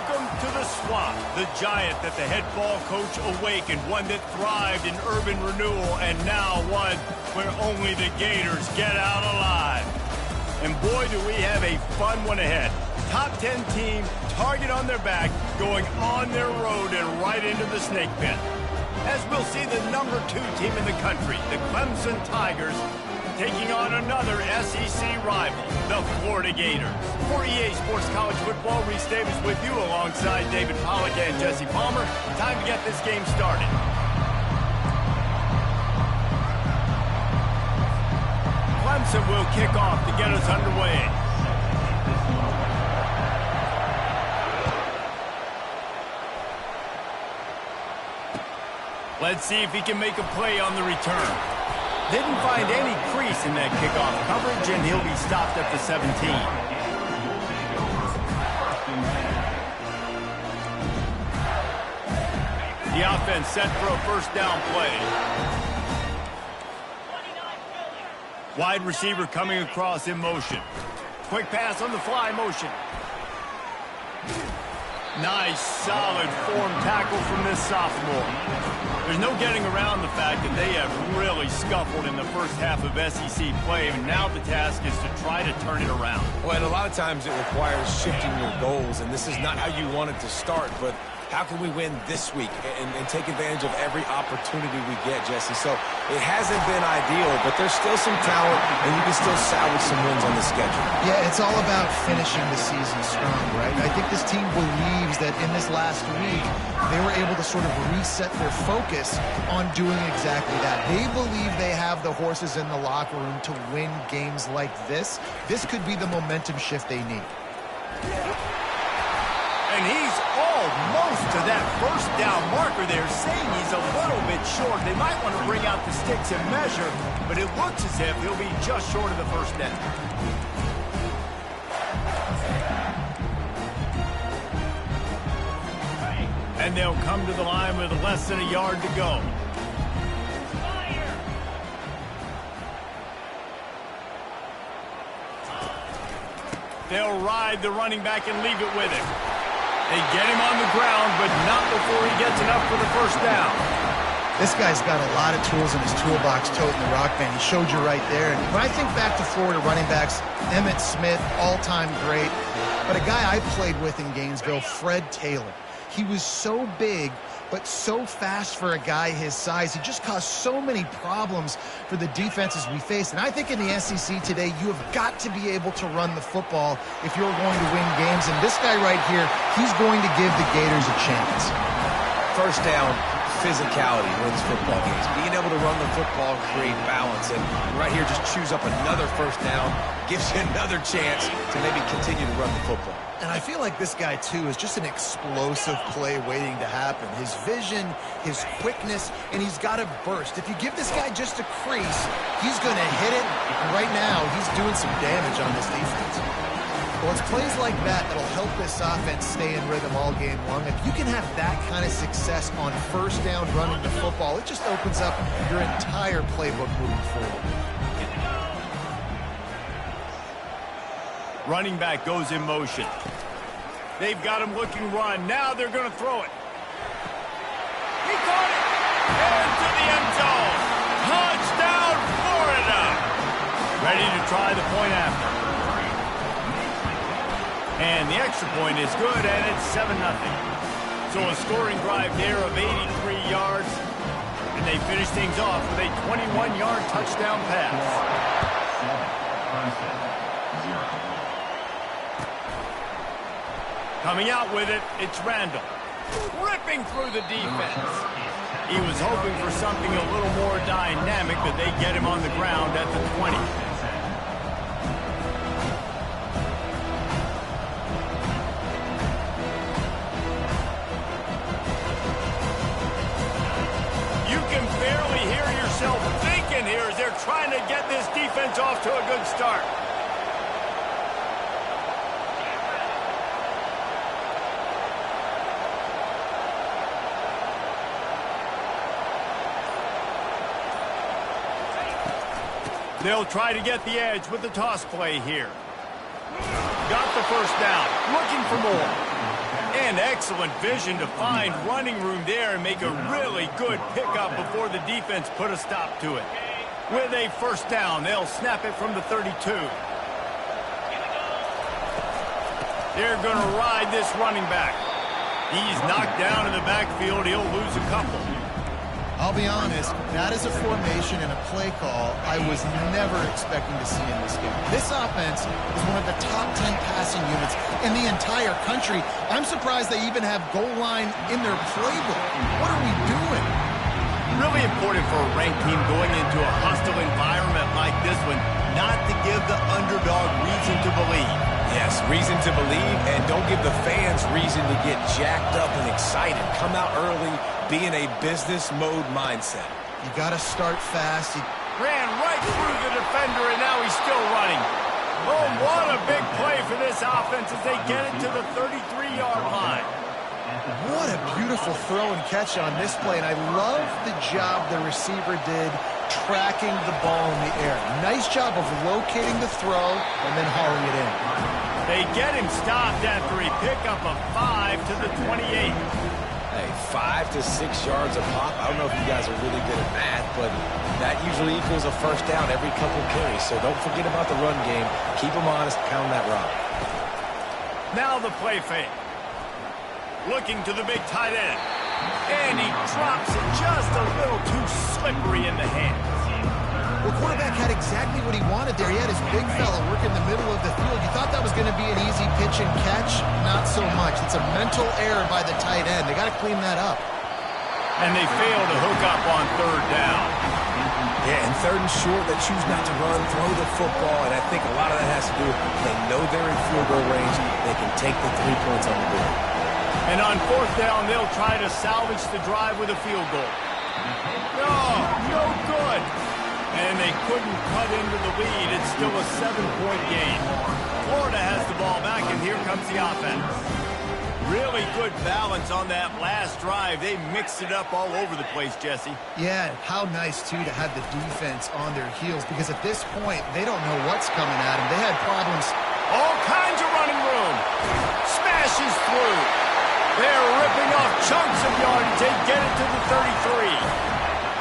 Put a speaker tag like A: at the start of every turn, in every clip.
A: Welcome to the Swamp, the giant that the head ball coach awakened, one that thrived in urban renewal, and now one where only the Gators get out alive. And boy, do we have a fun one ahead. Top 10 team, target on their back, going on their road and right into the snake pit. As we'll see the number 2 team in the country, the Clemson Tigers, taking on another SEC rival, the Florida Gators. For EA Sports College Football, Reese Davis with you alongside David Pollack and Jesse Palmer. Time to get this game started. Clemson will kick off to get us underway. Let's see if he can make a play on the return. Didn't find any crease in that kickoff coverage, and he'll be stopped at the 17. The offense set for a first down play. Wide receiver coming across in motion. Quick pass on the fly motion. Nice, solid form tackle from this sophomore. There's no getting around the fact that they have really scuffled in the first half of SEC play, and now the task is to try to turn it around.
B: Well, and a lot of times it requires shifting your goals, and this is not how you want it to start, but how can we win this week and take advantage of every opportunity we get, Jesse? So it hasn't been ideal, but there's still some talent, and you can still salvage some wins on the schedule.
C: Yeah, it's all about finishing the season strong, right? I think this team believes that in this last week, they were able to sort of reset their focus on doing exactly that. They believe they have the horses in the locker room to win games like this. This could be the momentum shift they need.
A: And he's almost to that first down marker there, saying he's a little bit short. They might want to bring out the sticks and measure, but it looks as if he'll be just short of the first down. And they'll come to the line with less than a yard to go. They'll ride the running back and leave it with him. They get him on the ground, but not before he gets enough for the first down.
C: This guy's got a lot of tools in his toolbox toting the rock band. He showed you right there. And when I think back to Florida running backs, Emmitt Smith, all-time great. But a guy I played with in Gainesville, Fred Taylor. He was so big, but so fast for a guy his size. He just caused so many problems for the defenses we faced. And I think in the SEC today, you have got to be able to run the football if you're going to win games. And this guy right here, he's going to give the Gators a chance.
B: First down, physicality wins football games. Being able to run the football, create balance. And right here, just choose up another first down, gives you another chance to maybe continue to run the football.
C: And I feel like this guy, too, is just an explosive play waiting to happen. His vision, his quickness, and he's got a burst. If you give this guy just a crease, he's going to hit it. And right now, he's doing some damage on this defense. Well, it's plays like that that'll help this offense stay in rhythm all game long. If you can have that kind of success on first down running the football, it just opens up your entire playbook moving forward.
A: Running back goes in motion. They've got him looking run. Now they're going to throw it. He caught it. Into the end zone. Touchdown, Florida. Ready to try the point after. And the extra point is good, and it's 7-0. So a scoring drive there of 83 yards. And they finish things off with a 21-yard touchdown pass. Coming out with it, it's Randall. Ripping through the defense. He was hoping for something a little more dynamic, but they get him on the ground at the 20. You can barely hear yourself thinking here as they're trying to get this defense off to a good start. They'll try to get the edge with the toss play here. Got the first down. Looking for more. And excellent vision to find running room there and make a really good pickup before the defense put a stop to it. With a first down, they'll snap it from the 32. They're going to ride this running back. He's knocked down in the backfield. He'll lose a couple.
C: I'll be honest, that is a formation and a play call I was never expecting to see in this game. This offense is one of the top 10 passing units in the entire country. I'm surprised they even have goal line in their playbook. What are we doing?
A: Really important for a ranked team going into a hostile environment like this one, not to give the underdog reason to believe.
B: Yes, reason to believe, and don't give the fans reason to get jacked up and excited. Come out early, be in a business mode mindset.
C: You got to start fast.
A: Ran right through the defender, and now he's still running. Oh, what a big play for this offense as they get it to the 33-yard line.
C: What a beautiful throw and catch on this play, and I love the job the receiver did tracking the ball in the air. Nice job of locating the throw and then hauling it in.
A: They get him stopped after a pickup of 5 to the 28.
B: Hey, 5 to 6 yards a pop. I don't know if you guys are really good at math, but that usually equals a first down every couple carries. So don't forget about the run game. Keep them honest, pound that rock.
A: Now the play fake. Looking to the big tight end. And he drops it just a little too slippery in the hands.
C: The quarterback had exactly what he wanted there. He had his big fella work in the middle of the field. You thought that was going to be an easy pitch and catch? Not so much. It's a mental error by the tight end. They got to clean that up.
A: And they fail to hook up on third down.
B: Yeah, and third and short, they choose not to run, throw the football, and I think a lot of that has to do with they know they're in field goal range. They can take the 3 points on the board.
A: And on fourth down, they'll try to salvage the drive with a field goal. No good. And they couldn't cut into the lead. It's still a 7-point game. Florida has the ball back, and here comes the offense. Really good balance on that last drive. They mixed it up all over the place, Jesse.
C: Yeah, how nice, too, to have the defense on their heels, because at this point, they don't know what's coming at them. They had problems.
A: All kinds of running room. Smashes through. They're ripping off chunks of yardage. They get it to the 33.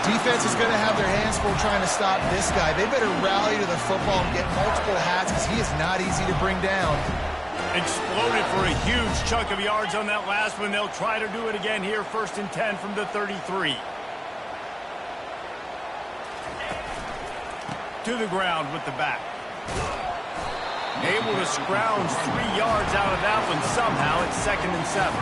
C: Defense is going to have their hands full trying to stop this guy. They better rally to the football and get multiple hats because he is not easy to bring down.
A: Exploded for a huge chunk of yards on that last one. They'll try to do it again here, 1st and 10 from the 33. To the ground with the back. Able to scrounge 3 yards out of that one somehow. It's 2nd and 7.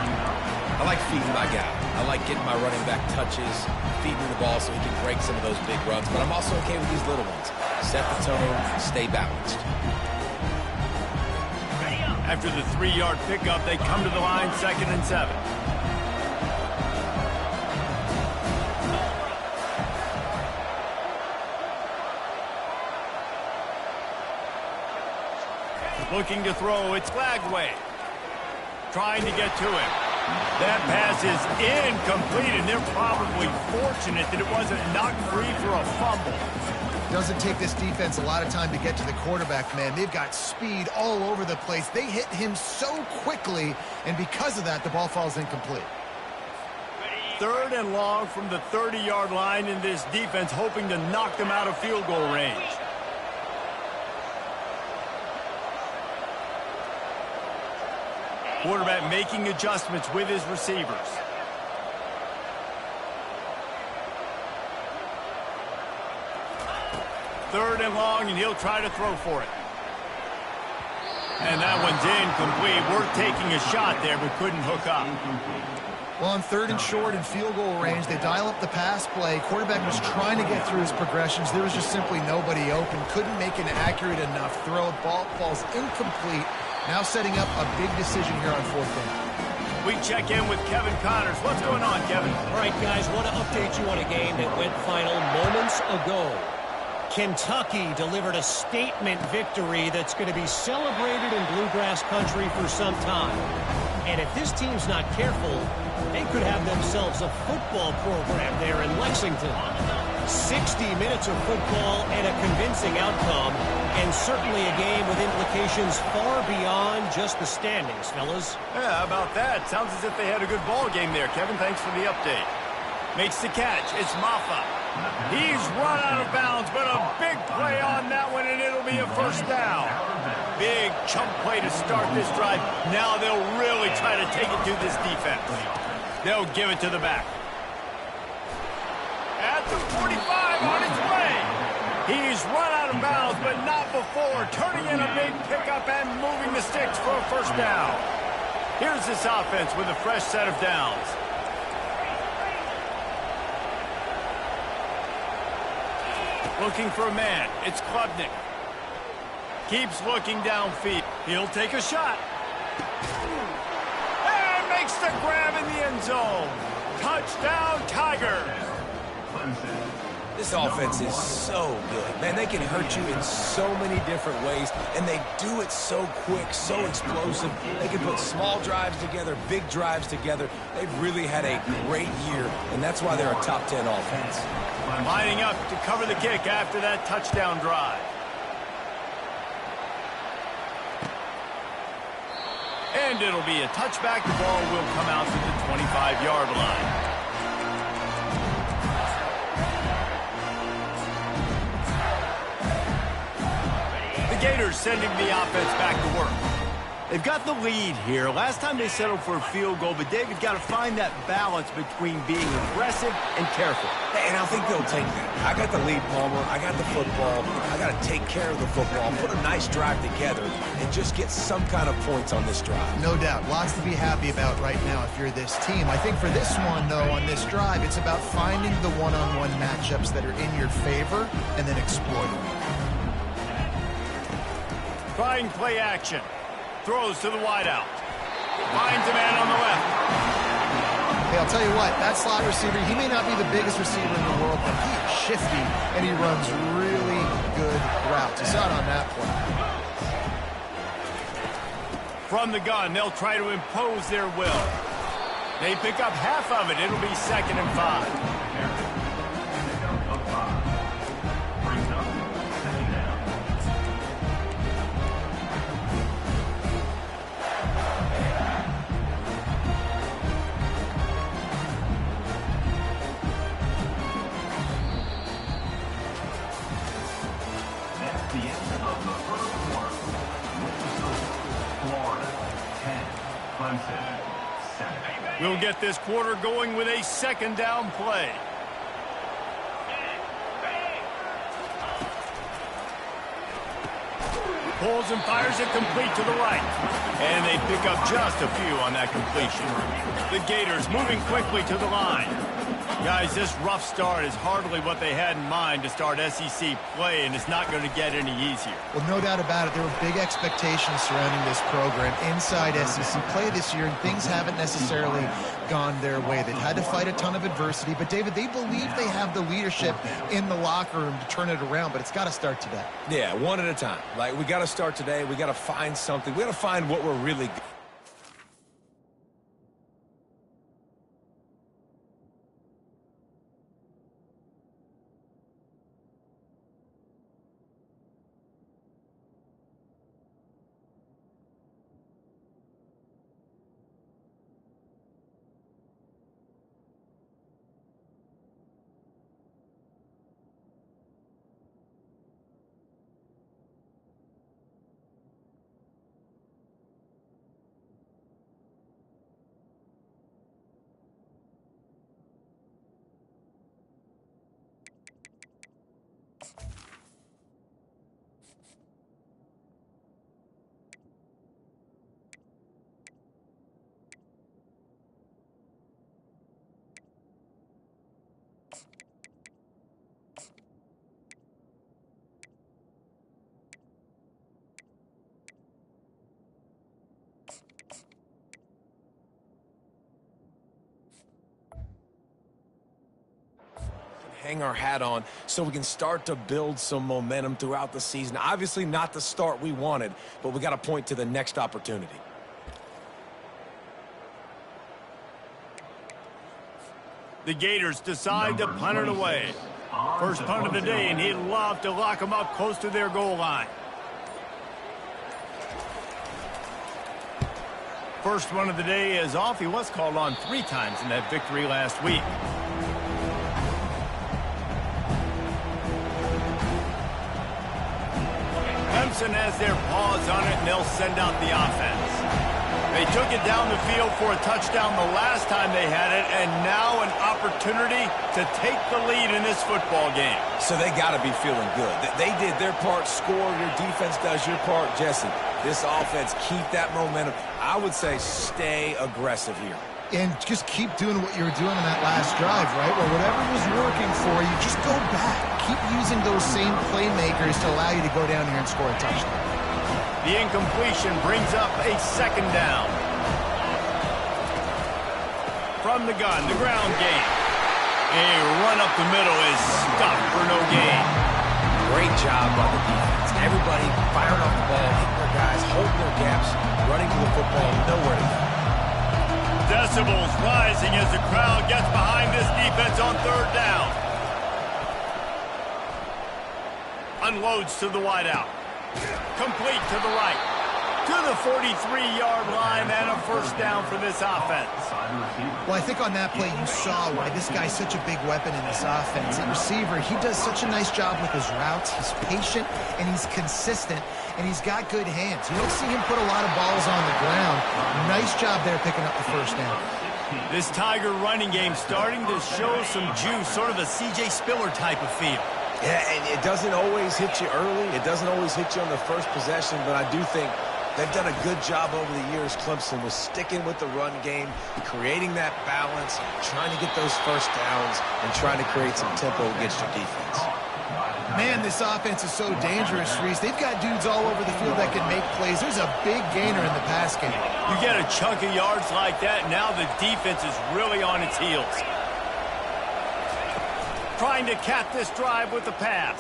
B: I like feeding my guy. I like getting my running back touches, feeding the ball so he can break some of those big runs. But I'm also okay with these little ones. Set the tone, stay balanced.
A: After the 3-yard pickup, they come to the line, 2nd and 7. Looking to throw, it's Flagway. Trying to get to him. That pass is incomplete, and they're probably fortunate that it wasn't knocked free for a fumble.
C: Doesn't take this defense a lot of time to get to the quarterback, man. They've got speed all over the place. They hit him so quickly, and because of that, the ball falls incomplete.
A: 3rd and long from the 30-yard line, in this defense hoping to knock them out of field goal range. Quarterback making adjustments with his receivers. Third and long, and he'll try to throw for it. And that one's incomplete. Worth taking a shot there, but couldn't hook up.
C: Well, on 3rd and short and field goal range, they dial up the pass play. Quarterback was trying to get through his progressions. There was just simply nobody open. Couldn't make an accurate enough throw. Ball falls incomplete. Now setting up a big decision here on 4th down.
A: We check in with Kevin Connors. What's going on, Kevin?
D: All right, guys, want to update you on a game that went final moments ago. Kentucky delivered a statement victory that's going to be celebrated in Bluegrass country for some time. And if this team's not careful, they could have themselves a football program there in Lexington. 60 minutes of football and a convincing outcome. And certainly a game with implications far beyond just the standings, fellas.
A: Yeah, how about that? Sounds as if they had a good ball game there. Kevin, thanks for the update. Makes the catch. It's Maffa. He's run out of bounds, but a big play on that one, and it'll be a first down. Big chunk play to start this drive. Now they'll really try to take it to this defense. They'll give it to the back. At the 45 on its way. He's run out of bounds, but not before. Turning in a big pickup and moving the sticks for a first down. Here's this offense with a fresh set of downs. Looking for a man. It's Klubnik. Keeps looking downfield. He'll take a shot. And makes the grab in the end zone. Touchdown, Tigers.
B: This offense is so good. Man, they can hurt you in so many different ways, and they do it so quick, so explosive. They can put small drives together, big drives together. They've really had a great year, and that's why they're a top 10 offense.
A: Lining up to cover the kick after that touchdown drive. And it'll be a touchback. The ball will come out to the 25-yard line. The Gators sending the offense back to work. They've got the lead here. Last time they settled for a field goal, but David got to find that balance between being aggressive and careful.
B: And I think they'll take that. I got the lead, Palmer. I got the football. I got to take care of the football, put a nice drive together, and just get some kind of points on this drive.
C: No doubt. Lots to be happy about right now if you're this team. I think for this one, though, on this drive, it's about finding the one-on-one matchups that are in your favor and then exploiting them.
A: Trying play action. Throws to the wideout. Finds a man on the left.
C: Hey, I'll tell you what, that slot receiver, he may not be the biggest receiver in the world, but he is shifty, and he runs really good routes. You saw it on that play.
A: From the gun, they'll try to impose their will. They pick up half of it. It'll be 2nd and 5. We'll get this quarter going with a 2nd down play. Pulls and fires it complete to the right. And they pick up just a few on that completion. The Gators moving quickly to the line. Guys, this rough start is hardly what they had in mind to start SEC play, and it's not going to get any easier.
C: Well, no doubt about it. There were big expectations surrounding this program inside SEC play this year, and things haven't necessarily gone their way. They've had to fight a ton of adversity, but, David, they believe they have the leadership in the locker room to turn it around, but it's got to start today.
B: Yeah, one at a time. Like, we got to start today. We got to find something. We got to find what we're really good. Hang our hat on so we can start to build some momentum throughout the season. Obviously not the start we wanted, but we got to point to the next opportunity.
A: The Gators decide to punt it away. First punt of the day, and he'd love to lock them up close to their goal line. First one of the day is off. He was called on 3 times in that victory last week. Clemson has their paws on it, and they'll send out the offense. They took it down the field for a touchdown the last time they had it, and now an opportunity to take the lead in this football game.
B: So they got to be feeling good. They did their part, score. Your defense does your part. Jesse, this offense, keep that momentum. I would say stay aggressive here.
C: And just keep doing what you were doing in that last drive, right? Well, whatever was working for you, just go back. Keep using those same playmakers to allow you to go down here and score a touchdown.
A: The incompletion brings up a 2nd down. From the gun, the ground game. A run up the middle is stopped for no gain.
B: Great job by the defense. Everybody firing off the ball, hitting their guys, holding their gaps, running to the football, nowhere to go.
A: Decibels rising as the crowd gets behind this defense on 3rd down. Unloads to the wideout. Complete to the right. To the 43-yard line and a 1st down for this offense.
C: Well, I think on that play you saw why this guy's such a big weapon in this offense. At receiver, he does such a nice job with his routes. He's patient and he's consistent and he's got good hands. You don't see him put a lot of balls on the ground. Nice job there picking up the 1st down.
A: This Tiger running game starting to show some juice, sort of a C.J. Spiller type of feel.
B: Yeah, and it doesn't always hit you early. It doesn't always hit you on the first possession, but I do think they've done a good job over the years, Clemson, with sticking with the run game, creating that balance, trying to get those 1st downs, and trying to create some tempo against your defense.
C: Man, this offense is so dangerous, Reese. They've got dudes all over the field that can make plays. There's a big gainer in the pass game.
A: You get a chunk of yards like that, now the defense is really on its heels. Trying to cap this drive with the pass.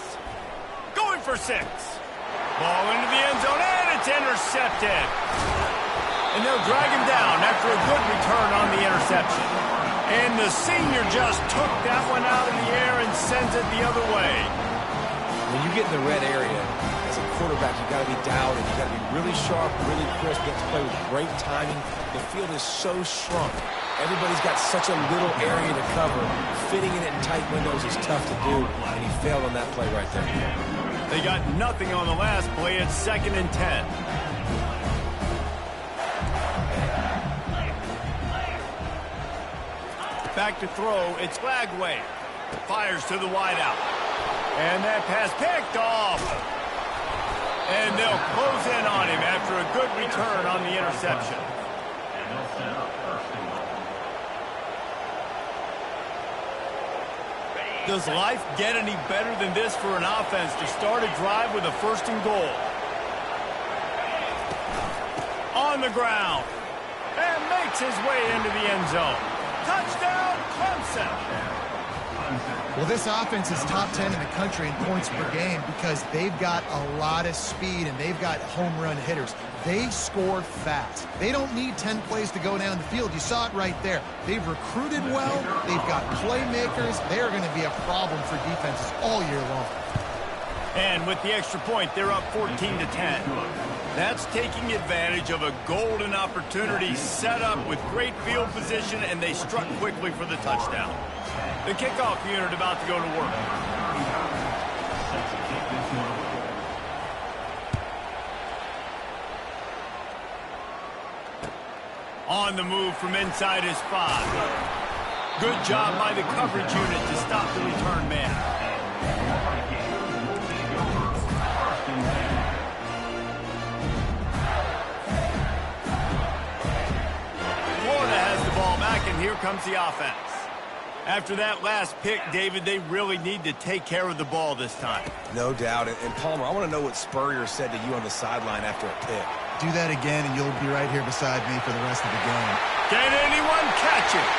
A: Going for 6. Ball into the end zone, and it's intercepted. And they'll drag him down after a good return on the interception. And the senior just took that one out of the air and sends it the other way.
B: When you get in the red area, as a quarterback, you got to be dialed in. You got to be really sharp, really crisp. You have to play with great timing. The field is so shrunk. Everybody's got such a little area to cover. Fitting it in tight windows is tough to do, and he failed on that play right there.
A: They got nothing on the last play. It's 2nd and 10. Back to throw. It's Flagway. Fires to the wideout. And that pass picked off. And they'll close in on him after a good return on the interception. Does life get any better than this for an offense to start a drive with a 1st and goal? On the ground. And makes his way into the end zone. Touchdown, Clemson.
C: Well, this offense is top 10 in the country in points per game because they've got a lot of speed and they've got home run hitters. They score fast. They don't need 10 plays to go down the field. You saw it right there. They've recruited well. They've got playmakers. They are going to be a problem for defenses all year long.
A: And with the extra point, they're up 14-10. That's taking advantage of a golden opportunity set up with great field position, and they struck quickly for the touchdown. The kickoff unit about to go to work. On the move from inside his 5. Good job by the coverage unit to stop the return man. Florida has the ball back, and here comes the offense. After that last pick, David, they really need to take care of the ball this time.
B: No doubt. And Palmer, I want to know what Spurrier said to you on the sideline after a pick.
C: Do that again, and you'll be right here beside me for the rest of the game.
A: Can anyone catch it?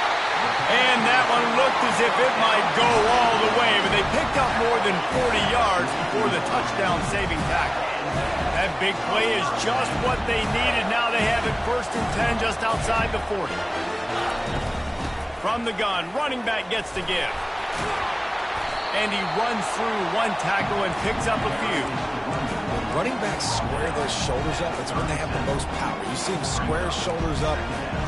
A: And that one looked as if it might go all the way, but they picked up more than 40 yards before the touchdown-saving tackle. That big play is just what they needed. Now they have it 1st and 10 just outside the 40. From the gun, running back gets the give. And he runs through one tackle and picks up a few.
B: running backs square their shoulders up, it's when they have the most power. You see him square his shoulders up,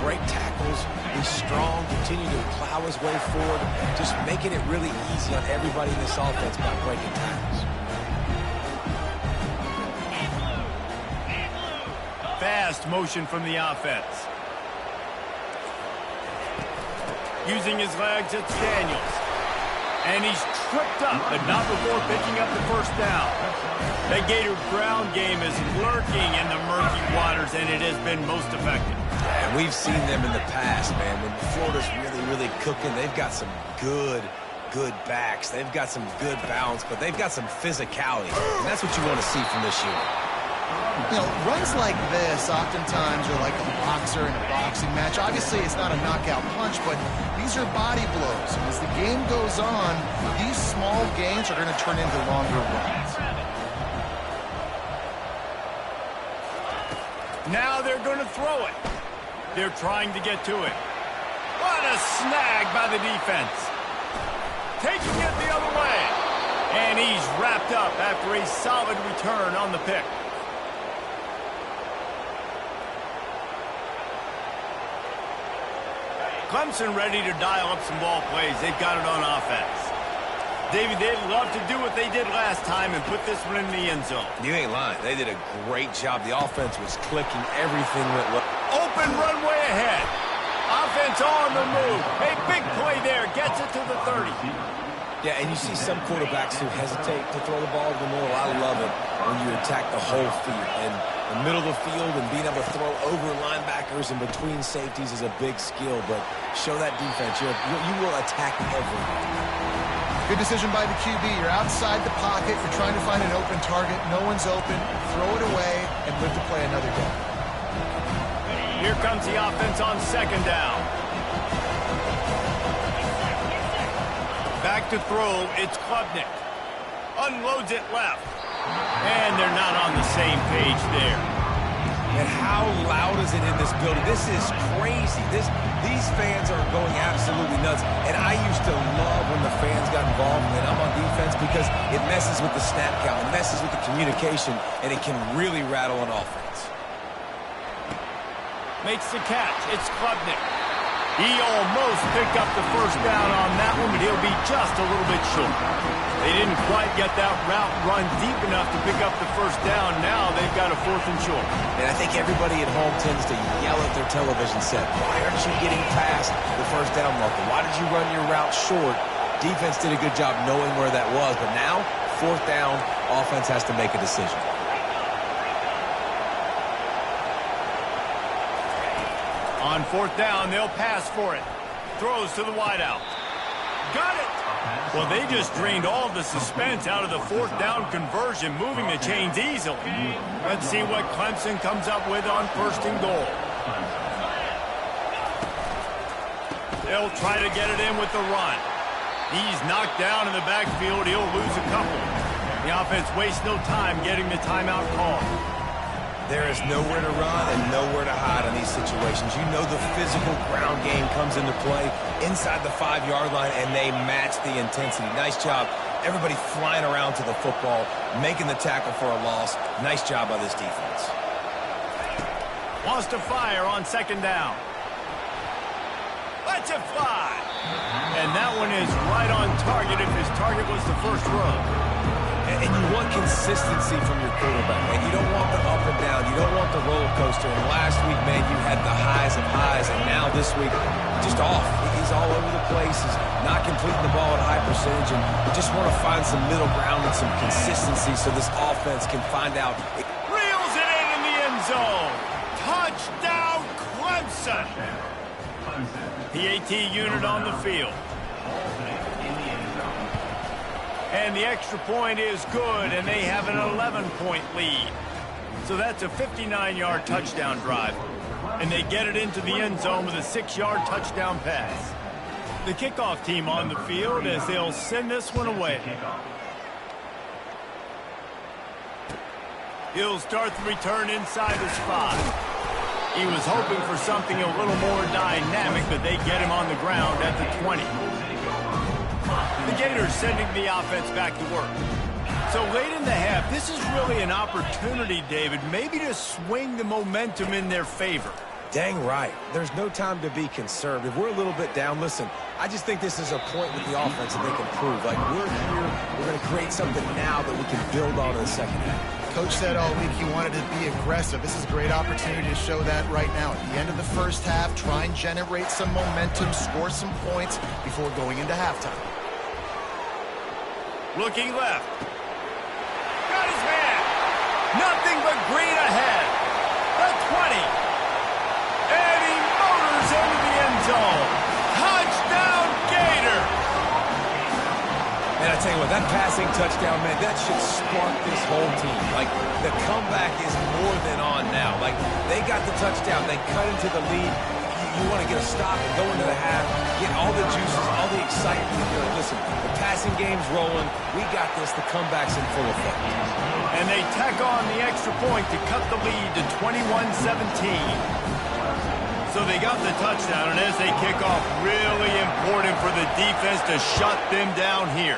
B: break tackles, be strong, continue to plow his way forward, just making it really easy on everybody in this offense by breaking tackles.
A: Fast motion from the offense. Using his legs, it's Daniels. And he's tripped up, but not before picking up the first down. The Gator ground game is lurking in the murky waters, and it has been most effective.
B: And we've seen them in the past, man. When Florida's really cooking, they've got some good backs. They've got some good balance, but they've got some physicality. And that's what you want to see from this unit.
C: You know, runs like this oftentimes are like a boxer in a boxing match. Obviously, it's not a knockout punch, but these are body blows. And as the game goes on, these small gains are going to turn into longer runs.
A: Now they're going to throw it. They're trying to get to it. What a snag by the defense. Taking it the other way. And he's wrapped up after a solid return on the pick. Clemson ready to dial up some ball plays. They've got it on offense. David, they'd love to do what they did last time and put this one in the end zone.
B: You ain't lying. They did a great job. The offense was clicking. Everything went well.
A: Open runway ahead. Offense on the move. A big play there. Gets it to the 30.
B: Yeah, and you see some quarterbacks who hesitate to throw the ball to the middle. I love it when you attack the whole field. And the middle of the field and being able to throw over linebackers and between safeties is a big skill. But show that defense. You will attack everyone.
C: Good decision by the QB. You're outside the pocket. You're trying to find an open target. No one's open. Throw it away and live to play another down.
A: Here comes the offense on second down. Back to throw, it's Klubnik. Unloads it left. And they're not on the same page there.
B: And how loud is it in this building? This is crazy. These fans are going absolutely nuts. And I used to love when the fans got involved and I'm on defense because it messes with the snap count, it messes with the communication, and it can really rattle an offense.
A: Makes the catch. It's Klubnik. He almost picked up the first down on that one, but he'll be just a little bit short. They didn't quite get that route run deep enough to pick up the first down. Now they've got a 4th and short.
B: And I think everybody at home tends to yell at their television set. Why aren't you getting past the first down marker? Why did you run your route short? Defense did a good job knowing where that was, but now, 4th down, offense has to make a decision.
A: On 4th down, they'll pass for it. Throws to the wideout. Got it! Well, they just drained all the suspense out of the 4th down conversion, moving the chains easily. Let's see what Clemson comes up with on 1st and goal. They'll try to get it in with the run. He's knocked down in the backfield. He'll lose a couple. The offense wastes no time getting the timeout call.
B: There is nowhere to run and nowhere to hide in these situations. You know the physical ground game comes into play inside the 5-yard line, and they match the intensity. Nice job. Everybody flying around to the football, making the tackle for a loss. Nice job by this defense.
A: Wants to fire on 2nd down. Lets it fly. And that one is right on target if his target was the first run.
B: And you want consistency from your quarterback, and you don't want the up and down. You don't want the roller coaster. And last week, man, you had the highs of highs, and now this week, just off. He's all over the place. He's not completing the ball at high percentage, and you just want to find some middle ground and some consistency so this offense can find out.
A: Reels it in the end zone. Touchdown, Clemson. PAT unit on the field. And the extra point is good, and they have an 11-point lead. So that's a 59-yard touchdown drive. And they get it into the end zone with a 6-yard touchdown pass. The kickoff team on the field as they'll send this one away. He'll start the return inside the spot. He was hoping for something a little more dynamic, but they get him on the ground at the 20. The Gators sending the offense back to work. So late in the half, this is really an opportunity, David, maybe to swing the momentum in their favor.
B: Dang right. There's no time to be concerned. If we're a little bit down, listen, I just think this is a point with the offense that they can prove. Like, we're here, we're going to create something now that we can build on in the second half.
C: Coach said all week he wanted to be aggressive. This is a great opportunity to show that right now. At the end of the first half, try and generate some momentum, score some points before going into halftime.
A: Looking left. Got his man. Nothing but green ahead. The 20. And he motors into the end zone. Touchdown, Gator.
B: And I tell you what, that passing touchdown, man, that should spark this whole team. Like, the comeback is more than on now. Like, they got the touchdown. They cut into the lead. You want to get a stop and go into the half, get all the juices, all the excitement. Listen, the passing game's rolling. We got this. The comeback's in full effect.
A: And they tack on the extra point to cut the lead to 21-17. So they got the touchdown, and as they kick off, really important for the defense to shut them down here.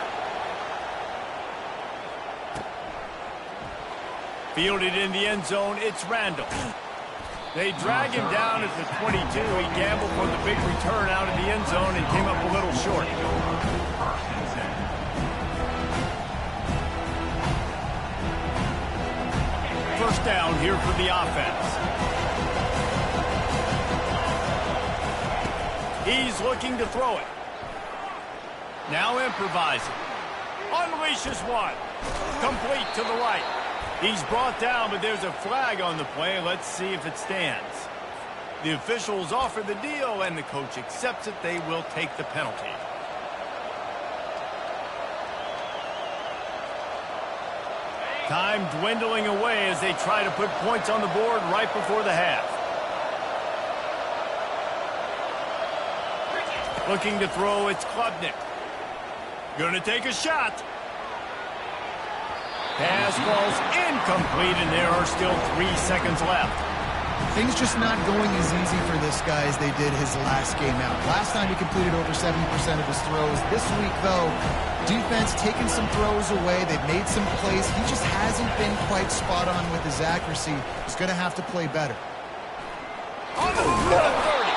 A: Fielded in the end zone, it's Randall. They drag him down at the 22. He gambled for the big return out of the end zone and came up a little short. First down here for the offense. He's looking to throw it. Now improvising. Unleashes one. Complete to the right. He's brought down, but there's a flag on the play. Let's see if it stands. The officials offer the deal, and the coach accepts it. They will take the penalty. Time dwindling away as they try to put points on the board right before the half. Looking to throw, it's Klubnik. Gonna take a shot. Pass falls incomplete, and there are still 3 seconds left.
C: Things just not going as easy for this guy as they did his last game out. Last time he completed over 70% of his throws. This week, though, defense taking some throws away. They've made some plays. He just hasn't been quite spot on with his accuracy. He's going to have to play better.
A: On the 30.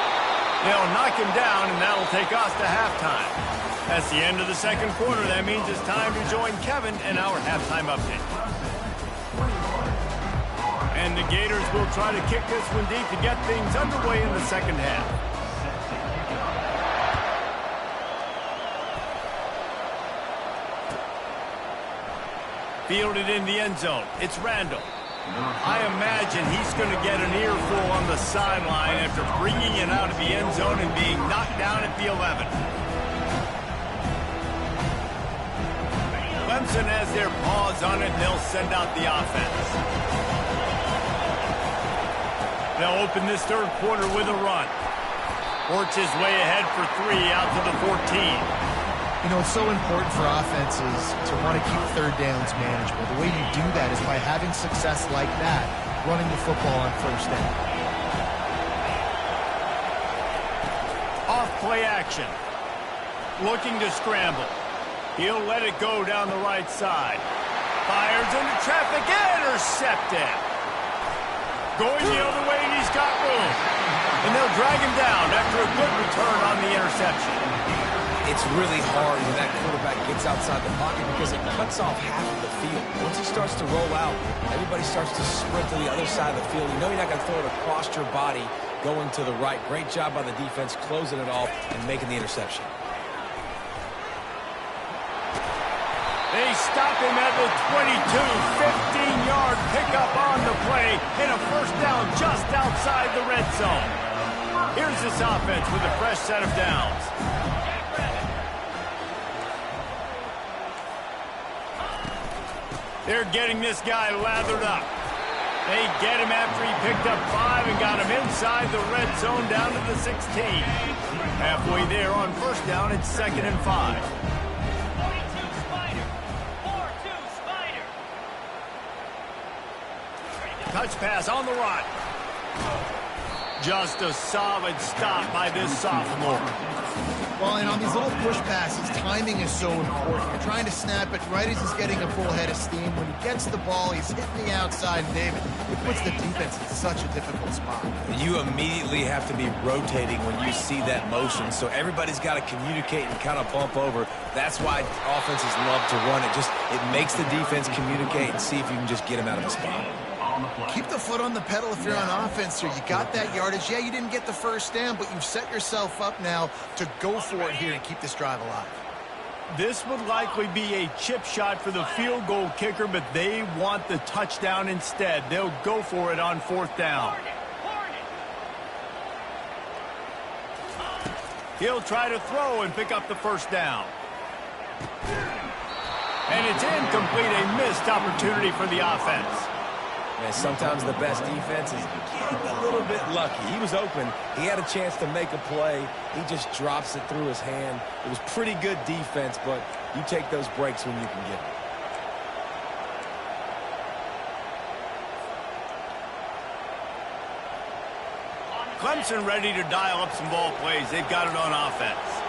A: They'll knock him down, and that'll take us to halftime. That's the end of the second quarter. That means it's time to join Kevin in our halftime update. And the Gators will try to kick this one deep to get things underway in the second half. Fielded in the end zone. It's Randall. I imagine he's going to get an earful on the sideline after bringing it out of the end zone and being knocked down at the 11. Clemson has their paws on it, and they'll send out the offense. They'll open this third quarter with a run. Works his way ahead for 3 out to the 14.
C: You know, it's so important for offenses to want to keep third downs manageable. The way you do that is by having success like that, running the football on first down.
A: Off play action. Looking to scramble. He'll let it go down the right side. Fires into traffic, intercepted. Going the other way, and he's got room. And they'll drag him down after a good return on the interception.
B: It's really hard when that quarterback gets outside the pocket because it cuts off half of the field. Once he starts to roll out, everybody starts to sprint to the other side of the field. You know you're not going to throw it across your body going to the right. Great job by the defense closing it off and making the interception.
A: They stop him at the 22, 15-yard pickup on the play, and a first down just outside the red zone. Here's this offense with a fresh set of downs. They're getting this guy lathered up. They get him after he picked up 5 and got him inside the red zone down to the 16. Halfway there on first down, it's 2nd and 5. Touch pass on the run. Just a solid stop by this sophomore.
C: Well, and on these little push passes, timing is so important. You're trying to snap it right as he's getting a full head of steam. When he gets the ball, he's hitting the outside, and David, it puts the defense in such a difficult spot.
B: You immediately have to be rotating when you see that motion, so everybody's got to communicate and kind of bump over. That's why offenses love to run it. It makes the defense communicate and see if you can just get him out of the spot.
C: Keep the foot on the pedal if you're on offense here. You got that yardage. Yeah, you didn't get the first down, but you've set yourself up now to go for it here and keep this drive alive.
A: This would likely be a chip shot for the field goal kicker, but they want the touchdown instead. They'll go for it on 4th down. He'll try to throw and pick up the first down. And it's incomplete, a missed opportunity for the offense.
B: And sometimes the best defense is getting a little bit lucky. He was open. He had a chance to make a play. He just drops it through his hand. It was pretty good defense, but you take those breaks when you can get them.
A: Clemson ready to dial up some ball plays. They've got it on offense.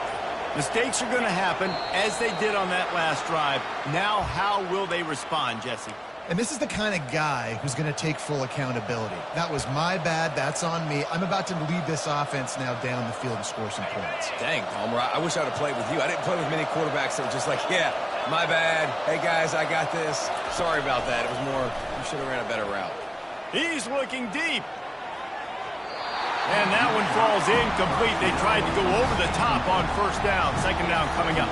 A: Mistakes are going to happen, as they did on that last drive. Now, how will they respond, Jesse?
C: And this is the kind of guy who's going to take full accountability. That was my bad. That's on me. I'm about to lead this offense now down the field and score some points.
B: Dang, Palmer, I wish I would have played with you. I didn't play with many quarterbacks that were just like, yeah, my bad. Hey, guys, I got this. Sorry about that. It was more, you should have ran a better route.
A: He's looking deep. And that one falls incomplete. They tried to go over the top on 1st down. 2nd down coming up.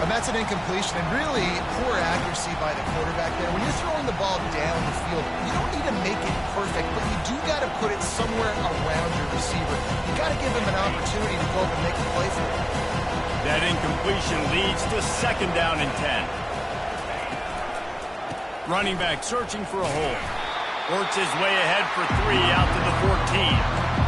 C: And that's an incompletion, and really poor accuracy by the quarterback there. When you're throwing the ball down the field, you don't need to make it perfect, but you do got to put it somewhere around your receiver. You got to give him an opportunity to go up and make a play for it.
A: That incompletion leads to 2nd down and 10. Running back searching for a hole. Works his way ahead for 3 out to the 14.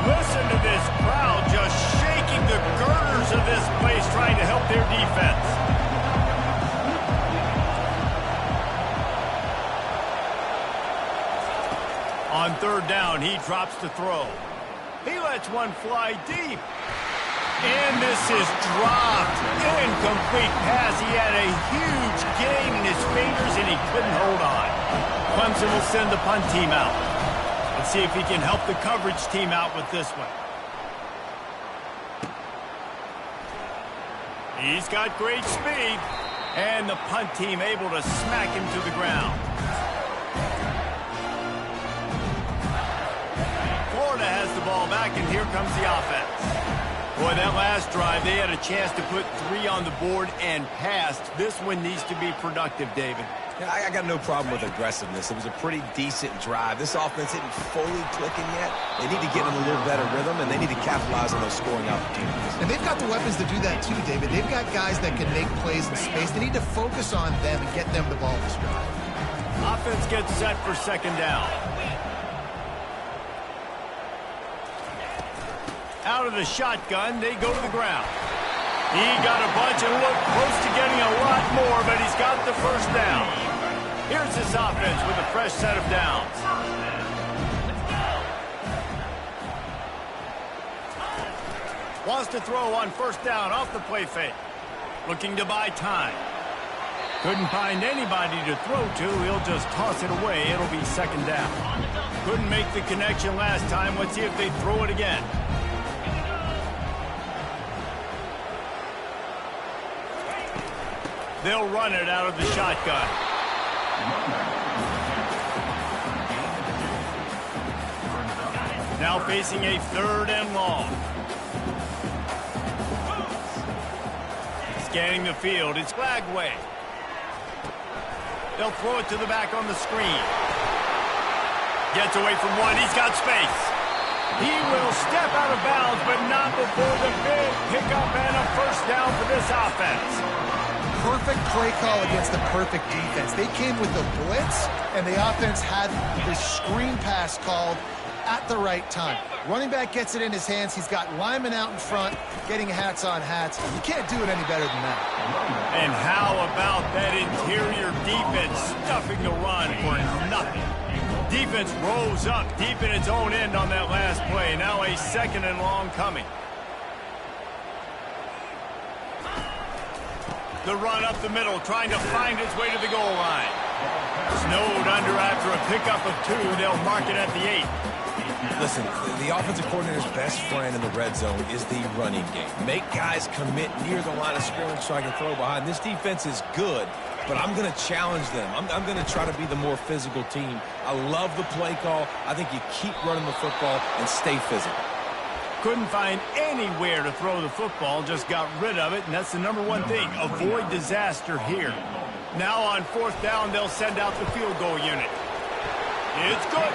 A: Listen to this crowd just shaking the girders of this place, trying to help their defense. On 3rd down, he drops to throw. He lets one fly deep. And this is dropped. Incomplete pass. He had a huge gain in his fingers, and he couldn't hold on. Clemson will send the punt team out. Let's see if he can help the coverage team out with this one. He's got great speed. And the punt team able to smack him to the ground. Florida has the ball back, and here comes the offense. Boy, that last drive, they had a chance to put 3 on the board and passed. This one needs to be productive, David.
B: Yeah, I got no problem with aggressiveness. It was a pretty decent drive. This offense isn't fully clicking yet. They need to get in a little better rhythm, and they need to capitalize on those scoring opportunities.
C: And they've got the weapons to do that too, David. They've got guys that can make plays in space. They need to focus on them and get them the ball this drive.
A: Offense gets set for 2nd down. Out of the shotgun, they go to the ground. He got a bunch and looked close to getting a lot more, but he's got the 1st down. Here's this offense with a fresh set of downs. Wants to throw on 1st down off the play fake. Looking to buy time. Couldn't find anybody to throw to. He'll just toss it away. It'll be 2nd down. Couldn't make the connection last time. Let's see if they throw it again. They'll run it out of the shotgun. Now facing a 3rd and long. Scanning the field, it's Flagway. They'll throw it to the back on the screen. Gets away from one, he's got space. He will step out of bounds, but not before the big pickup and a 1st down for this offense.
C: Perfect play call against the perfect defense. They came with the blitz, and the offense had the screen pass called at the right time. Running back gets it in his hands. He's got linemen out in front, getting hats on hats. You can't do it any better than that.
A: And how about that interior defense stuffing the run for nothing? Defense rose up deep in its own end on that last play. Now a 2nd and long coming. The run up the middle, trying to find its way to the goal line. Snowed under after a pickup of 2. They'll mark it at the 8.
B: Listen, the offensive coordinator's best friend in the red zone is the running game. Make guys commit near the line of scrimmage so I can throw behind. This defense is good, but I'm going to challenge them. I'm going to try to be the more physical team. I love the play call. I think you keep running the football and stay physical.
A: Couldn't find anywhere to throw the football, just got rid of it, and that's the #1 thing. Avoid disaster here. Now on 4th down, they'll send out the field goal unit. It's good.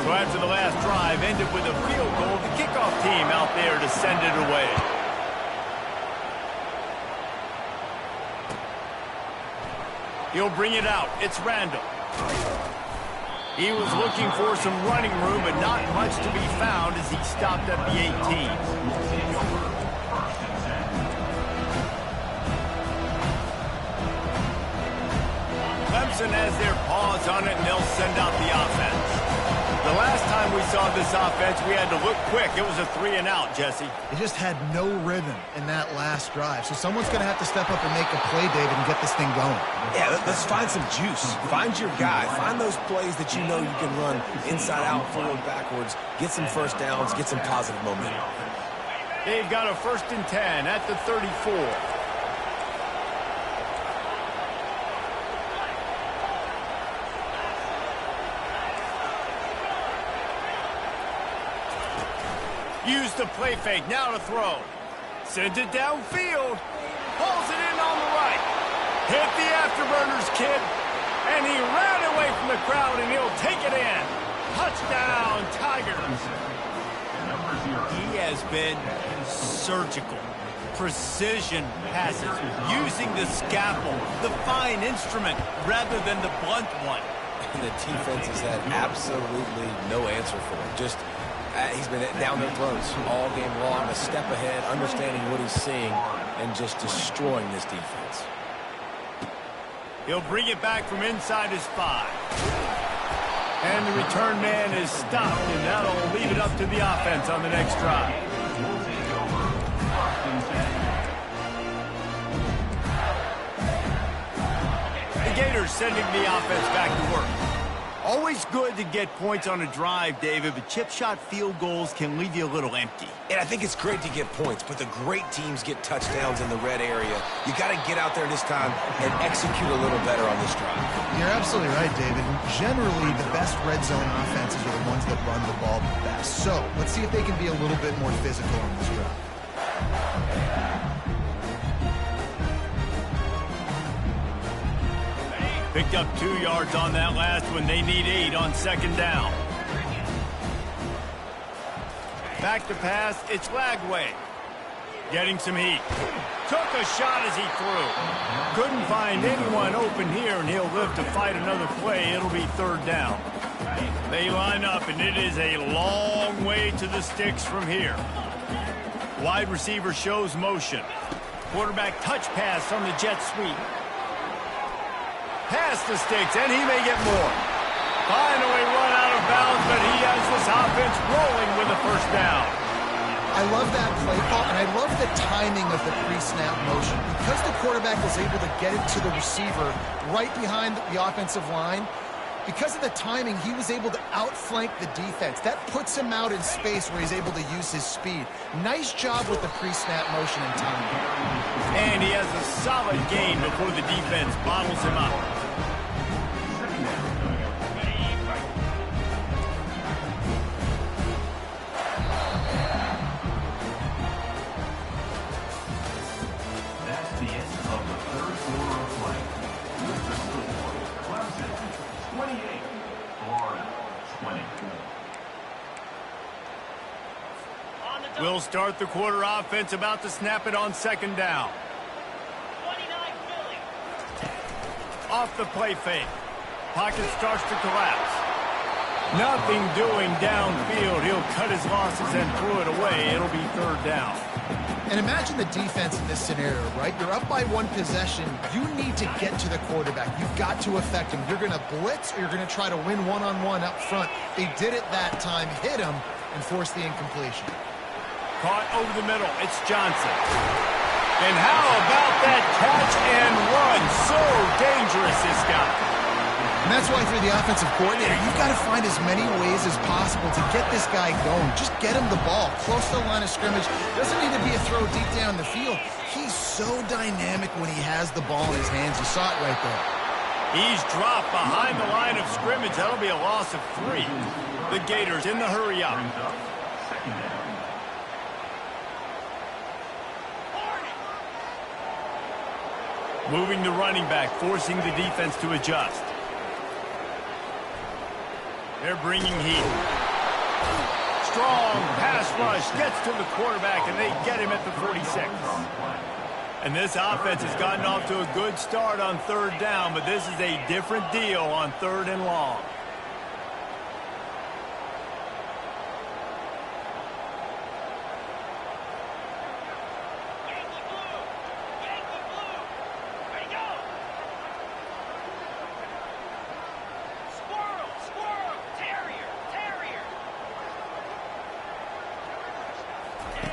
A: So after the last drive ended with a field goal, the kickoff team out there to send it away. He'll bring it out. It's Randall. He was looking for some running room, but not much to be found as he stopped at the 18. Clemson has their paws on it, and they'll send out the offense. The last time we saw this offense, we had to look quick. It was a 3 and out, Jesse.
C: They just had no rhythm in that last drive. So someone's going to have to step up and make a play, David, and get this thing going.
B: Yeah, let's find some juice. Find your guy. Find those plays that you know you can run inside out, forward, backwards. Get some first downs. Get some positive momentum.
A: They've got a 1st and 10 at the 34. Use the play fake, now to throw. Sends it downfield. Pulls it in on the right. Hit the afterburners, kid. And he ran away from the crowd, and he'll take it in. Touchdown, Tigers. He has been surgical. Precision passes, using the scalpel, the fine instrument, rather than the blunt one.
B: The defense has had absolutely no answer for him. Just... he's been down their throats all game long, a step ahead, understanding what he's seeing, and just destroying this defense.
A: He'll bring it back from inside his 5. And the return man is stopped, and that'll leave it up to the offense on the next drive. The Gators sending the offense back to work. Always good to get points on a drive, David, but chip shot field goals can leave you a little empty.
B: And I think it's great to get points, but the great teams get touchdowns in the red area. You got to get out there this time and execute a little better on this drive.
C: You're absolutely right, David. Generally, the best red zone offenses are the ones that run the ball best. So let's see if they can be a little bit more physical on this drive.
A: Picked up 2 yards on that last one. They need 8 on 2nd down. Back to pass. It's Lagway. Getting some heat. Took a shot as he threw. Couldn't find anyone open here, and he'll live to fight another play. It'll be 3rd down. They line up, and it is a long way to the sticks from here. Wide receiver shows motion. Quarterback touch pass on the jet sweep. Past the sticks, and he may get more. Finally run out of bounds, but he has this offense rolling with a 1st down.
C: I love that play call, and I love the timing of the pre-snap motion. Because the quarterback was able to get it to the receiver right behind the offensive line, because of the timing, he was able to outflank the defense. That puts him out in space where he's able to use his speed. Nice job with the pre-snap motion and timing.
A: And he has a solid gain before the defense bottles him up.
E: That's the end of the 3rd quarter of play. With the score, Clemson 28, Florida 24.
A: We'll start the quarter offense, about to snap it on 2nd down. Off the play fake. Pocket starts to collapse. Nothing doing downfield. He'll cut his losses and throw it away. It'll be 3rd down.
C: And imagine the defense in this scenario, right? You're up by one possession. You need to get to the quarterback. You've got to affect him. You're going to blitz or you're going to try to win one-on-one up front. They did it that time, hit him, and forced the incompletion.
A: Caught over the middle. It's Johnson. And how about that catch and run? So dangerous, this guy.
C: And that's why for the offensive coordinator, you've got to find as many ways as possible to get this guy going. Just get him the ball close to the line of scrimmage. Doesn't need to be a throw deep down the field. He's so dynamic when he has the ball in his hands. You saw it right there.
A: He's dropped behind the line of scrimmage. That'll be a loss of 3. The Gators in the hurry up. Moving the running back, forcing the defense to adjust. They're bringing heat. Strong pass rush gets to the quarterback, and they get him at the 46. And this offense has gotten off to a good start on 3rd down, but this is a different deal on 3rd and long.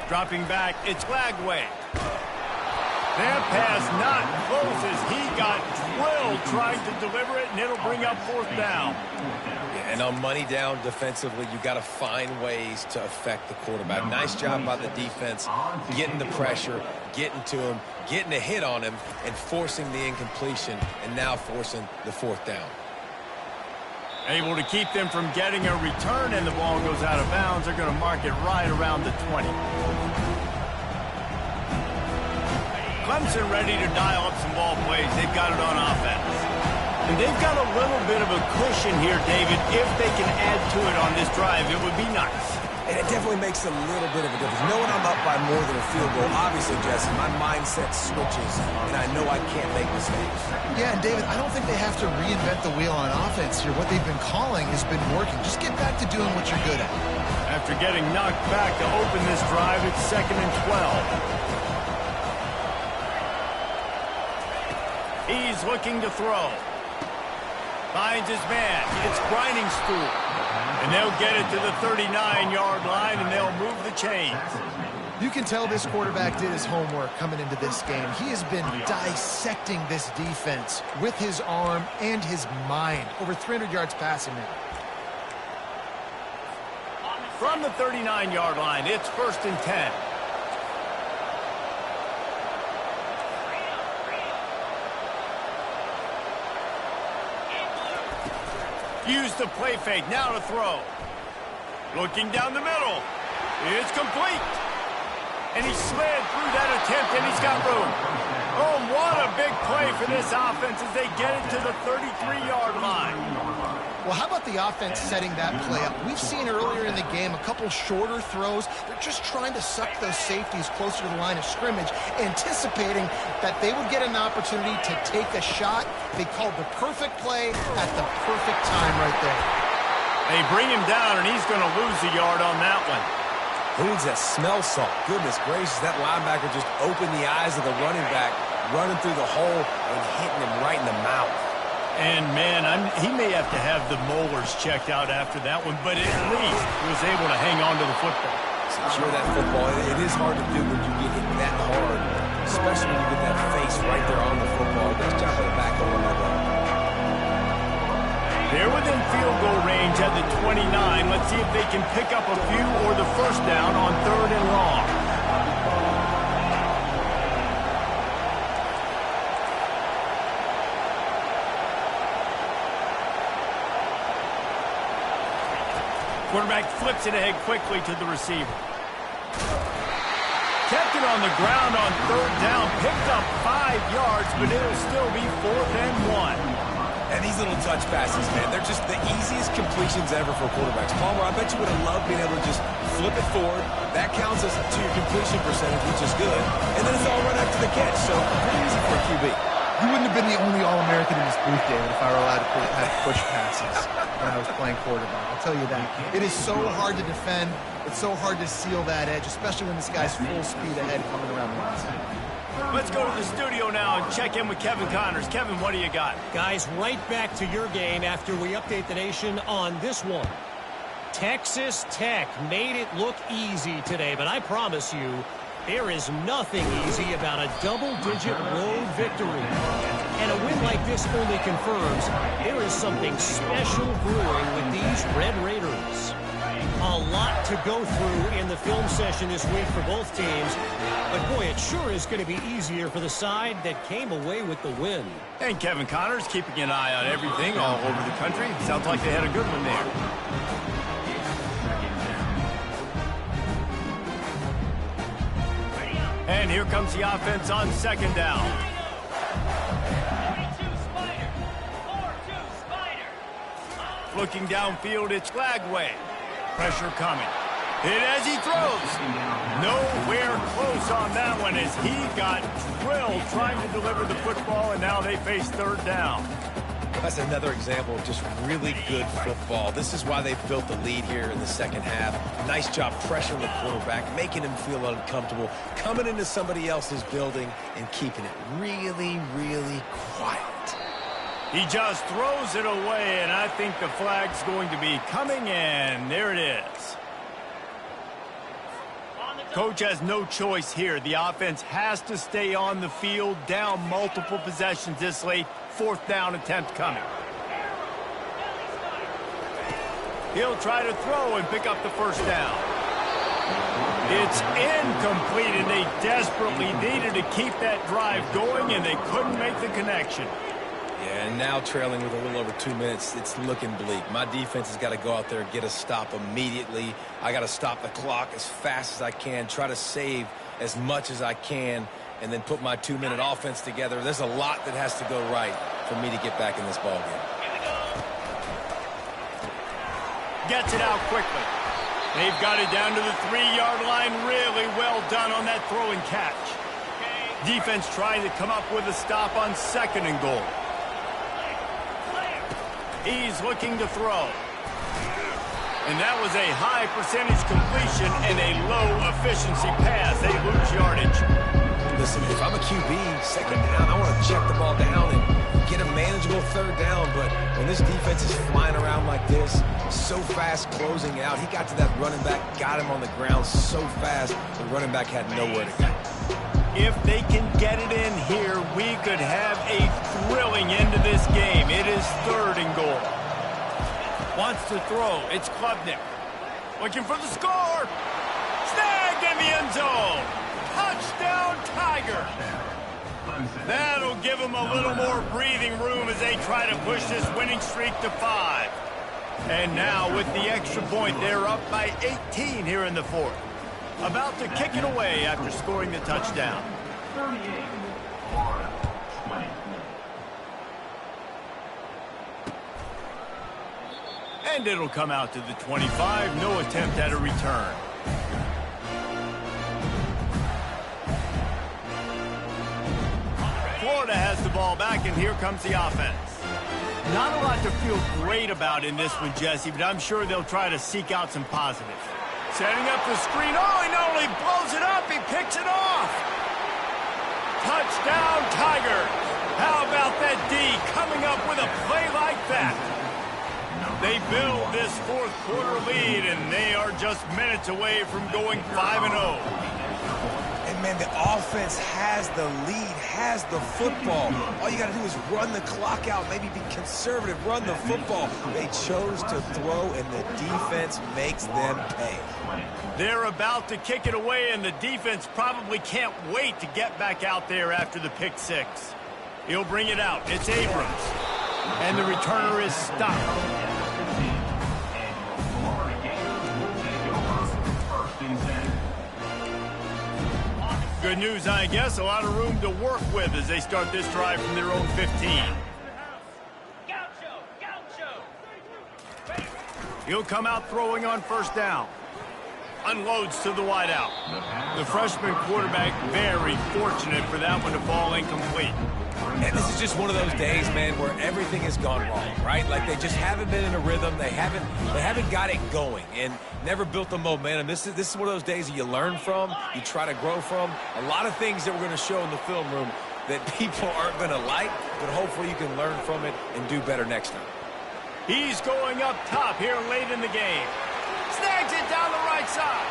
A: Dropping back, it's Lagway. That pass not close as he got drilled trying to deliver it, and it'll bring up 4th down.
B: Yeah, and on money down defensively, you got to find ways to affect the quarterback. Nice job by the defense, getting the pressure, getting to him, getting a hit on him, and forcing the incompletion, and now forcing the 4th down.
A: Able to keep them from getting a return, and the ball goes out of bounds. They're going to mark it right around the 20. Clemson ready to dial up some ball plays. They've got it on offense. And they've got a little bit of a cushion here, David. If they can add to it on this drive, it would be nice.
B: And it definitely makes a little bit of a difference. Knowing I'm up by more than a field goal, obviously, Jesse, my mindset switches, and I know I can't make mistakes.
C: Yeah, and David, I don't think they have to reinvent the wheel on offense here. What they've been calling has been working. Just get back to doing what you're good at.
A: After getting knocked back to open this drive, it's 2nd and 12. He's looking to throw. Finds his man. It's grinding school. And they'll get it to the 39-yard line, and they'll move the chains.
C: You can tell this quarterback did his homework coming into this game. He has been dissecting this defense with his arm and his mind. Over 300 yards passing now.
A: From the 39-yard line, it's 1st and 10. Use the play fake, now to throw. Looking down the middle. It's complete. And he slid through that attempt, and he's got room. Oh, what a big play for this offense as they get it to the 33-yard line.
C: Well, how about the offense setting that play up? We've seen earlier in the game a couple shorter throws. They're just trying to suck those safeties closer to the line of scrimmage, anticipating that they would get an opportunity to take a shot. They called the perfect play at the perfect time right there.
A: They bring him down, and he's going to lose a yard on that one.
B: Who needs that smell salt? Goodness gracious, that linebacker just opened the eyes of the running back, running through the hole and hitting him right in the mouth.
A: And, man, he may have to have the molars checked out after that one, but at least he was able to hang on to the football.
B: Secure that football. It is hard to do when you get hit that hard, especially when you get that face right there on the football. Nice job on the back over that one.
A: They're within field goal range at the 29. Let's see if they can pick up a few or the 1st down on 3rd and long. Quarterback flips it ahead quickly to the receiver. Kept it on the ground on 3rd down. Picked up 5 yards, but it'll still be 4th and 1.
B: And these little touch passes, man, they're just the easiest completions ever for quarterbacks. Palmer, I bet you would have loved being able to just flip it forward. That counts as to your completion percentage, which is good. And then it's all run after the catch, so pretty easy for a QB.
C: You wouldn't have been the only All-American in this booth, David, if I were allowed to have push passes. when I was playing quarterback. I'll tell you that. It is so hard to defend. It's so hard to seal that edge, especially when this guy's full speed ahead coming around the line.
A: Let's go to the studio now and check in with Kevin Connors. Kevin, what do you got?
D: Guys, right back to your game after we update the nation on this one. Texas Tech made it look easy today, but I promise you, there is nothing easy about a double-digit road victory. And a win like this only confirms there is something special brewing with these Red Raiders. A lot to go through in the film session this week for both teams. But boy, it sure is going to be easier for the side that came away with the win.
A: And Kevin Connors keeping an eye on everything all over the country. Sounds like they had a good one there. And here comes the offense on second down. 4-2 Spider. Looking downfield, it's Flagway. Pressure coming. Hit as he throws. Nowhere close on that one as he got drilled trying to deliver the football, and now they face third down.
B: That's another example of just really good football. This is why they built the lead here in the second half. Nice job pressuring the quarterback, making him feel uncomfortable, coming into somebody else's building and keeping it really, really quiet.
A: He just throws it away, and I think the flag's going to be coming in. There it is. Coach has no choice here. The offense has to stay on the field, down multiple possessions this late. Fourth down attempt coming. He'll try to throw and pick up the first down. It's incomplete, and they desperately needed to keep that drive going, and they couldn't make the connection.
B: Yeah, and now trailing with a little over 2 minutes, it's looking bleak. My defense has got to go out there and get a stop immediately. I got to stop the clock as fast as I can, try to save as much as I can, and then put my 2-minute offense together. There's a lot that has to go right for me to get back in this ballgame.
A: Gets it out quickly. They've got it down to the 3-yard line. Really well done on that throw and catch. Defense trying to come up with a stop on second and goal. He's looking to throw. And that was a high percentage completion and a low efficiency pass. They lose yardage.
B: Listen, if I'm a QB, second down, I want to check the ball down and get a manageable third down. But when this defense is flying around like this, so fast closing out, he got to that running back, got him on the ground so fast, the running back had nowhere to go.
A: If they can get it in here, we could have a thrilling end to this game. It is third and goal. Wants to throw. It's Klubnik. Looking for the score. Snagged in the end zone. Touchdown, Tiger. That'll give them a little more breathing room as they try to push this winning streak to 5. And now with the extra point, they're up by 18 here in the fourth. About to kick it away after scoring the touchdown.
E: 38, Florida, 20.
A: And it'll come out to the 25. No attempt at a return. Florida has the ball back, and here comes the offense. Not a lot to feel great about in this one, Jesse, but I'm sure they'll try to seek out some positives. Setting up the screen. Oh, he not only blows it up, he picks it off. Touchdown, Tiger. How about that D coming up with a play like that? They build this fourth quarter lead, and they are just minutes away from going 5-0.
B: And, man, the offense has the lead, has the football. All you got to do is run the clock out, maybe be conservative, run the football. They chose to throw, and the defense makes them pay.
A: They're about to kick it away, and the defense probably can't wait to get back out there after the pick six. He'll bring it out. It's Abrams. And the returner is stopped. Good news, I guess. A lot of room to work with as they start this drive from their own 15. He'll come out throwing on first down. Unloads to the wideout. The freshman quarterback very fortunate for that one to fall incomplete.
B: And this is just one of those days, man, where everything has gone wrong, right? Like they just haven't been in a rhythm. They haven't got it going and never built the momentum. This is one of those days that you learn from, you try to grow from. A lot of things that we're going to show in the film room that people aren't going to like, but hopefully you can learn from it and do better next time.
A: He's going up top here late in the game. Snags it down the right side.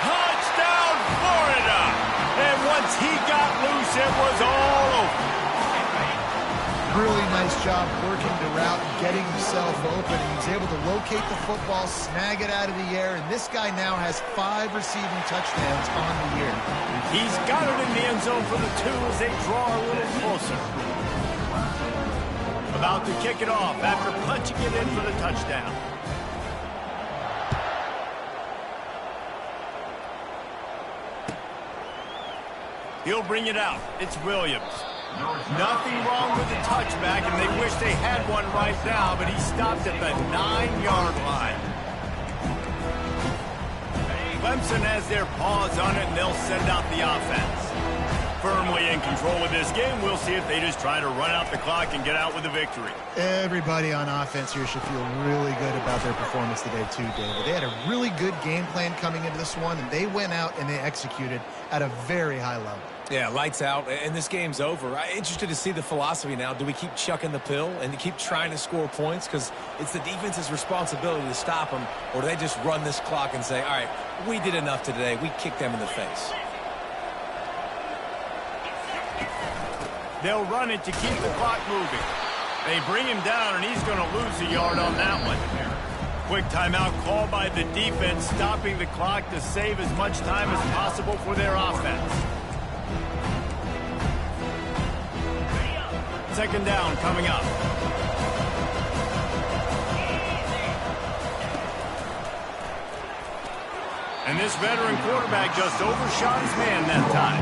A: Touchdown, Florida! And once he got loose, it was all over.
C: Really nice job working the route and getting himself open. He was able to locate the football, snag it out of the air, and this guy now has 5 receiving touchdowns on the year.
A: He's got it in the end zone for the 2 as they draw a little closer. About to kick it off after punching it in for the touchdown. He'll bring it out. It's Williams. Nothing wrong with the touchback, and they wish they had one right now, but he stopped at the 9-yard line. Clemson has their paws on it, and they'll send out the offense. Firmly in control of this game. We'll see if they just try to run out the clock and get out with a victory.
C: Everybody on offense here should feel really good about their performance today too, David. They had a really good game plan coming into this one, and they went out and they executed at a very high level.
B: Yeah, lights out, and this game's over. I'm interested to see the philosophy now. Do we keep chucking the pill and keep trying to score points? Because it's the defense's responsibility to stop them, or do they just run this clock and say, all right, we did enough today. We kicked them in the face.
A: They'll run it to keep the clock moving. They bring him down, and he's going to lose a yard on that one. Quick timeout called by the defense, stopping the clock to save as much time as possible for their offense. Second down coming up. And this veteran quarterback just overshot his man that time.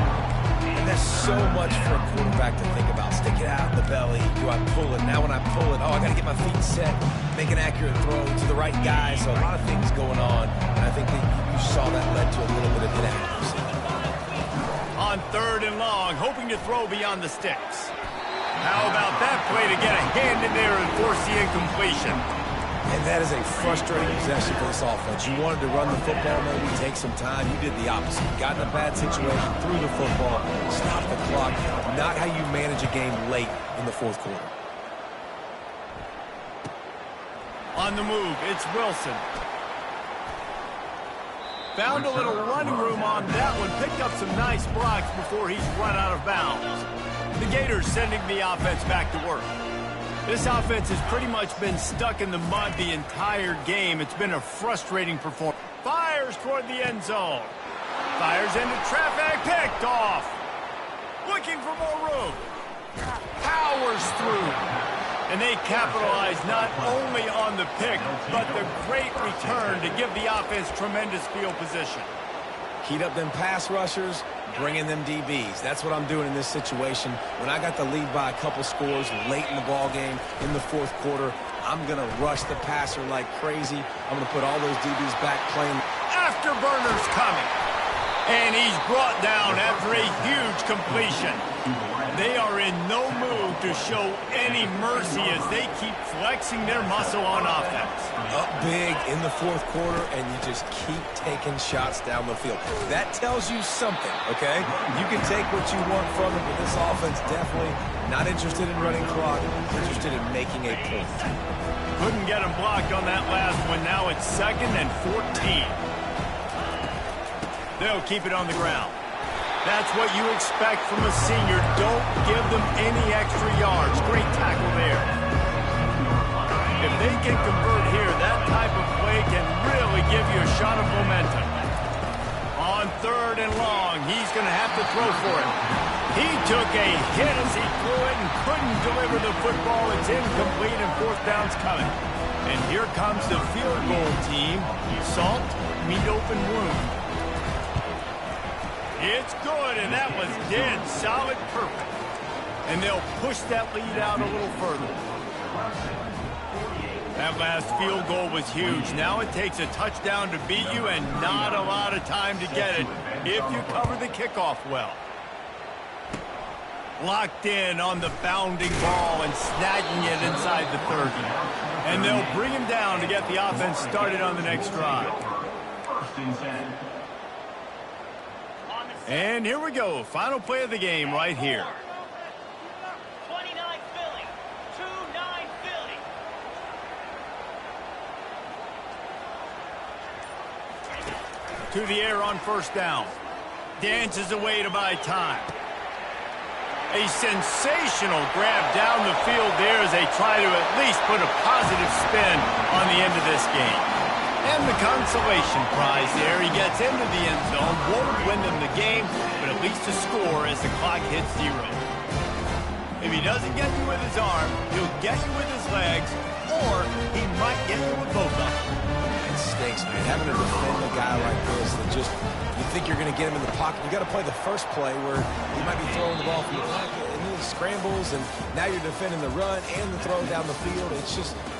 B: And there's so much for a quarterback to think about. Stick it out in the belly. Do I pull it? Now when I pull it, I got to get my feet set, make an accurate throw to the right guy. So a lot of things going on. And I think that you saw that led to a little bit of inaccuracy.
A: On 3rd and long, hoping to throw beyond the sticks. How about that play to get a hand in there and force the incompletion?
B: And that is a frustrating possession for this offense. You wanted to run the football, maybe take some time. You did the opposite. You got in a bad situation, threw the football, stopped the clock. Not how you manage a game late in the 4th quarter.
A: On the move, it's Wilson. Found a little running room on that one. Picked up some nice blocks before he's run out of bounds. The Gators sending the offense back to work. This offense has pretty much been stuck in the mud the entire game. It's been a frustrating performance. Fires toward the end zone. Fires into traffic. Picked off. Looking for more room. Powers through. And they capitalize not only on the pick, but the great return to give the offense tremendous field position.
B: Heat up them pass rushers, bring in them DBs. That's what I'm doing in this situation. When I got the lead by a couple scores late in the ball game in the 4th quarter, I'm going to rush the passer like crazy. I'm going to put all those DBs back playing.
A: Afterburner's coming. And he's brought down after a huge completion. They are in no mood to show any mercy as they keep flexing their muscle on offense.
B: Up big in the 4th quarter, and you just keep taking shots down the field. That tells you something, okay? You can take what you want from it, but this offense definitely not interested in running clock, interested in making a point.
A: Couldn't get him blocked on that last one. Now it's 2nd and 14. They'll keep it on the ground. That's what you expect from a senior. Don't give them any extra yards. Great tackle there. If they can convert here, that type of play can really give you a shot of momentum. On 3rd and long, he's going to have to throw for it. He took a hit as he threw it and couldn't deliver the football. It's incomplete and 4th down's coming. And here comes the field goal team. Salt, meet open wound. It's good, and that was dead solid perfect. And they'll push that lead out a little further. That last field goal was huge. Now it takes a touchdown to beat you and not a lot of time to get it if you cover the kickoff well. Locked in on the bounding ball and snagging it inside the 30. And they'll bring him down to get the offense started on the next drive.
E: First and 10.
A: And here we go. Final play of the game right here.
F: 29 Philly. 2-9 Philly.
A: To the air on first down. Dances away to buy time. A sensational grab down the field there as they try to at least put a positive spin on the end of this game. And the consolation prize there. He gets into the end zone, won't win them the game, but at least a score as the clock hits 0. If he doesn't get you with his arm, he'll get you with his legs, or he might get you with both of them.
B: It stinks, man. Having to defend a guy like this that just, you think you're going to get him in the pocket. You got to play the first play where he might be throwing the ball from the pocket, and then he scrambles, and now you're defending the run and the throw down the field. It's just,